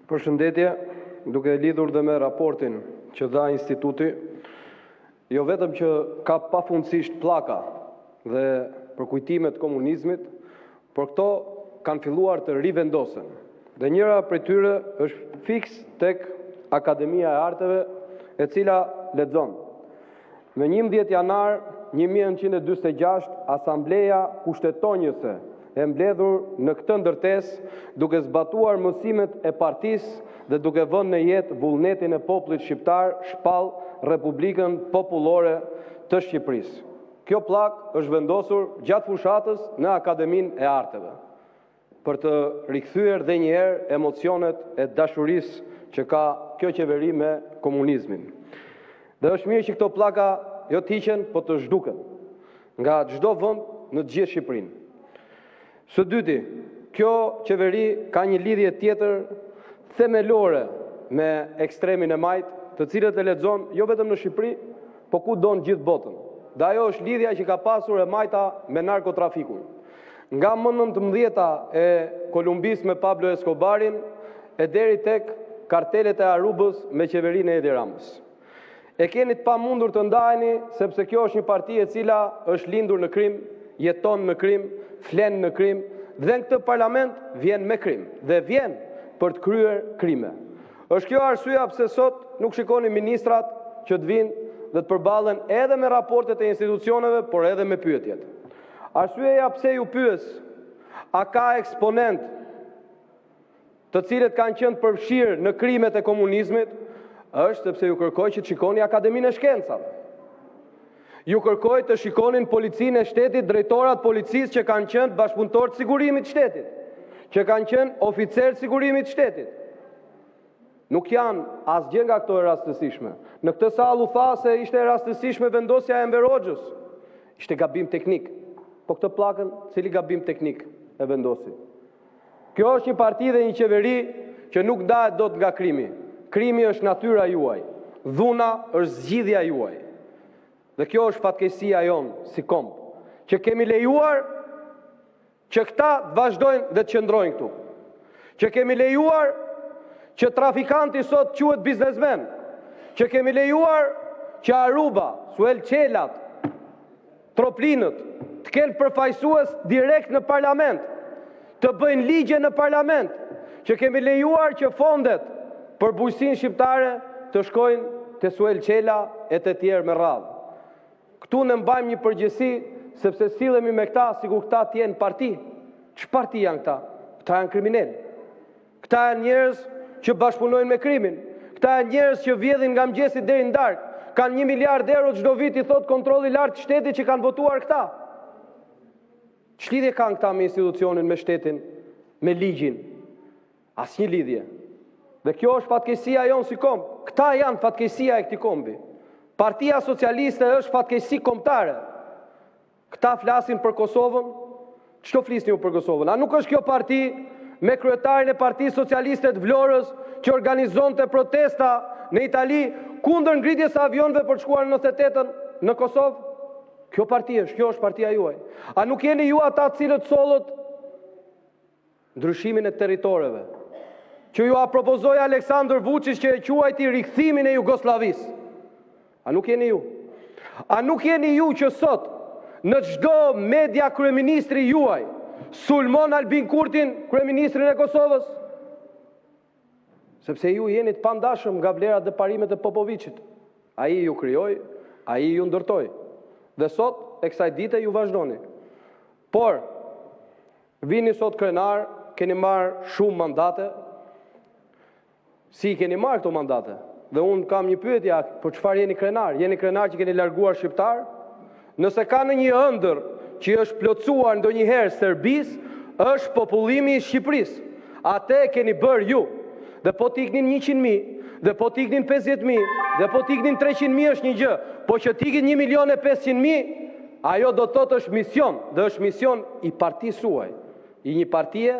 Përshëndetje, duke lidhur dhe me raportin që dha instituti, jo vetëm që ka pafundësisht pllaka dhe përkujtimet komunizmit, por këto kanë filluar të rivendosen. Dhe njëra prej tyre është fiks tek Akademia e Arteve, e cila lexon. Në 11 janar 1946, Asambleja Kushtetonjëse e mbledhur në këtë ndërtesë, duke zbatuar mësimet e partisë dhe duke vënë në jetë vullnetin e popullit shqiptar, shpall Republikën Popullore të Shqipërisë. Kjo pllak është vendosur gjatë fushatës në Akademinë e Arteve, për të rikthyer dhe një herë emocionet e dashurisë që ka kjo qeveri me komunizmin. Dhe është mirë që këto pllaka jo të hiqen, po të zhduken nga çdo vend në të gjithë Shqipërinë. Së dyti, kjo qeveri ka një lidhje tjetër themelore me ekstremin e majt, të cilët e lexon jo vetëm në Shqipëri, po kudo në gjithë botën. Dhe ajo është lidhja që ka pasur e majta me narkotrafikun. Nga më 19-ta e Kolumbis me Pablo Escobarin e deri tek kartelet e Arubës me qeverinë e Edi Ramës. E keni të pamundur të ndajeni, sepse kjo është një parti e cila është lindur në krim, jeton në krim, flen në krim, dhe në këtë parlament vjen me krim, dhe vjen për të kryer krime. Është kjo arsyeja pse sot nuk shikoni ministrat që të vinë dhe të përballen edhe me raportet e institucioneve, por edhe me pyetjet. Arsyeja pse ju pyes, a ka eksponent të cilët kanë qenë përfshirë në krimet e komunizmit, është sepse ju kërkoj që të shikoni Akademinë e Shkencave. Ju kërkoj të shikonin policinë e shtetit, drejtorat policisë që kanë qenë bashkëpunëtorë të sigurimit të shtetit, që kanë qenë oficerë të sigurimit të shtetit. Nuk janë asgjë nga këto e rastësishme. Në këtë sallë u tha se ishte e rastësishme vendosja e Enver Hoxhës. Ishte gabim teknik. Po këtë pllakën, cili gabim teknik e vendosi? Kjo është një parti dhe një qeveri që nuk ndahet dot nga krimi. Krimi është natyra juaj. Dhuna është zgjidhja juaj. Dhe kjo është fatkeqësia jonë si komb, që kemi lejuar që këta vazhdojnë dhe të qëndrojnë këtu. Që kemi lejuar që trafikanti sot quhet biznesmen. Që kemi lejuar që Aruba, Suel Qelat, Troplinët të kenë përfaqësues direkt në parlament, të bëjnë ligje në parlament, që kemi lejuar që fondet për bujqësinë shqiptare të shkojnë te Suel Qela e të tjerë me radhë. Këtu ne mbajmë një përgjegjësi sepse sillemi me këta sikur këta të jenë parti. Ç'parti parti janë këta? Këta janë kriminal. Këta janë njerëz që bashkëpunojnë me krimin. Këta janë njerëz që vjedhin nga mëngjesi deri në darkë. Kanë 1 miliard euro çdo vit, i thot kontrolli i lartë të shtetit që kanë votuar këta. Ç'lidhje kanë këta me institucionin, me shtetin, me ligjin? Asnjë lidhje. Dhe kjo është fatkeqësia jonë si komb. Këta janë fatkeqësia e këtij kombi. Partia Socialiste është fatkeqësi kombëtare. Këta flasin për Kosovën. Ç'do flisni ju për Kosovën? A nuk është kjo parti me kryetarin e Partisë Socialiste të Vlorës që organizonte protesta në Itali kundër ngritjes së avionëve për të shkuar në 98-ën në Kosovë? Kjo është partia juaj. A nuk jeni ju ata të cilët sollët ndryshimin e territoreve, që ju propozoi Aleksandar Vučić, që e quajti rikthimin e Jugosllavisë? A nuk jeni ju? A nuk jeni ju që sot në çdo media kryeministri juaj sulmon Albin Kurtin, kryeministrin e Kosovës? Sepse ju jeni të pandashëm nga vlerat dhe parimet e Popovićit. Ai ju krijoi, ai ju ndërtoi. Dhe sot e kësaj dite ju vazhdoni. Por vini sot krenar, keni marrë shumë mandate. Si keni marrë këto mandate? Dhe unë kam një pyetje, për çfarë jeni krenar? Jeni krenar që keni larguar shqiptar? Nëse ka në një ëndër që është plotësuar ndonjëherë Serbisë, është popullimi i Shqipërisë. Atë keni bërë ju. Dhe po t'iknin 100.000, dhe po t'iknin 50.000, dhe po t'iknin 300.000 është një gjë. Po që t'iknin 1.500.000, ajo do të thotë është mision, dhe është mision i partisë suaj. I një partie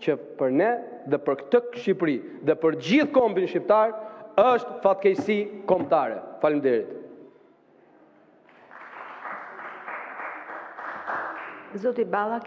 që për ne dhe për këtë Shqipëri dhe për gjithë kombin shqiptar është fatkeqësi kombëtare. Faleminderit. Zoti Balla,